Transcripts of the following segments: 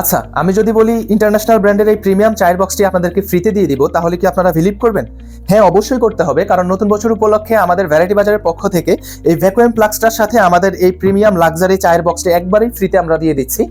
আচ্ছা, আমি যদি বলি ইন্টারন্যাশনাল ব্র্যান্ডের এই প্রিমিয়াম চায়ের বক্সটি আপনাদেরকে ফ্রিতে দিয়ে দিব, তাহলে কি আপনারা বিলিভ করবেন? হ্যাঁ, অবশ্যই করতে হবে, কারণ নতুন বছর উপলক্ষে আমাদের ভ্যারাইটি বাজারের পক্ষ থেকে এই ভ্যাকুয়াম প্লাগসটার সাথে আমাদের এই প্রিমিয়াম লাক্সারি চায়ের বক্সটি একবারই ফ্রিতে আমরা দিয়ে দিচ্ছি।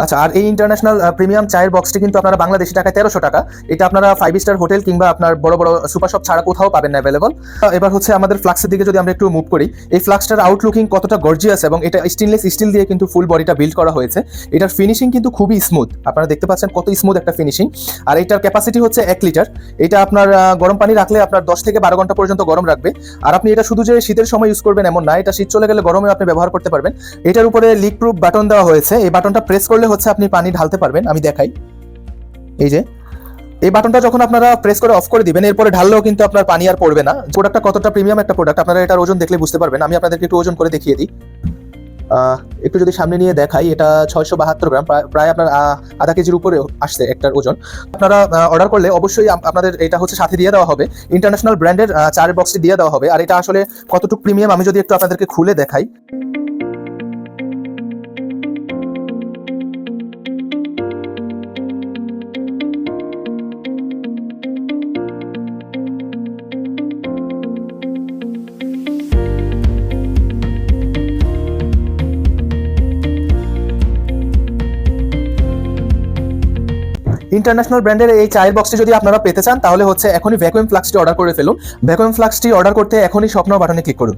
আচ্ছা, আর এই ইন্টারন্যাশনাল প্রিমিয়াম চায়ের বক্সটি কিন্তু আপনারা বাংলাদেশি টাকায় 1300 টাকা। এটা আপনারা 5 স্টার হোটেল কিংবা আপনার বড় বড় সুপার শপ ছাড়া কোথাও পাবেন না অ্যাভেলেবল। এবার হচ্ছে আমাদের ফ্লাক্সের দিকে যদি আমরা একটু মুভ করি, এই ফ্লাক্সটার আউটলুকিং কতটা গর্জিয়াস, এবং এটা স্টেনলেস স্টিল দিয়ে কিন্তু ফুল বডিটা বিল্ড করা হয়েছে। এটার ফিনিশিং কিন্তু খুবই স্মুথ, আপনারা দেখতে পাচ্ছেন কত স্মুথ একটা ফিনিশিং। আর এটার ক্যাপাসিটি হচ্ছে 1 লিটার। এটা আপনার গরম পানি রাখলে আপনার 10 থেকে 12 ঘন্টা পর্যন্ত গরম রাখবে। আর আপনি এটা শুধু যে শীতের সময় ইউজ করবেন এমন না, এটা শীত চলে গেলে গরমে আপনি ব্যবহার করতে পারবেন। এটার উপরে লিক প্রুফ বাটন দেওয়া হয়েছে, এই বাটনটা প্রেস করলে হচ্ছে আপনি পানি ঢালতে পারবেন। আমি দেখাই, এই যে এই বাটনটা যখন আপনারা প্রেস করে অফ করে দিবেন, এরপরে ঢাললেও কিন্তু আপনার পানি আর পড়বে না। প্রোডাক্টটা কতটা প্রিমিয়াম একটা প্রোডাক্ট আপনারা এটার ওজন দেখলে বুঝতে পারবেন। আমি আপনাদেরকে একটু ওজন করে দেখিয়ে দিই। একটু যদি সামনে নিয়ে দেখাই, এটা 672 গ্রাম, প্রায় আপনার আধা কেজির উপরে আসছে একটার ওজন। আপনারা অর্ডার করলে অবশ্যই আপনাদের এটা হচ্ছে সাথে দিয়ে দেওয়া হবে, ইন্টারন্যাশনাল ব্র্যান্ডের চায়ের বক্সটি দিয়ে দেওয়া হবে। আর এটা আসলে কতটুকু প্রিমিয়াম আমি যদি একটু আপনাদেরকে খুলে দেখাই। ইন্টারন্যাশনাল ব্র্যান্ডের এই চায়ের বক্সটি যদি আপনারা পেতে চান, তাহলে হচ্ছে এখনই ভ্যাকুয়াম ফ্লাক্সটি অর্ডার করে ফেলুন। ভ্যাকুয়াম ফ্লাক্সটি অর্ডার করতে এখনই স্বপ্ন বাটনে ক্লিক করুন।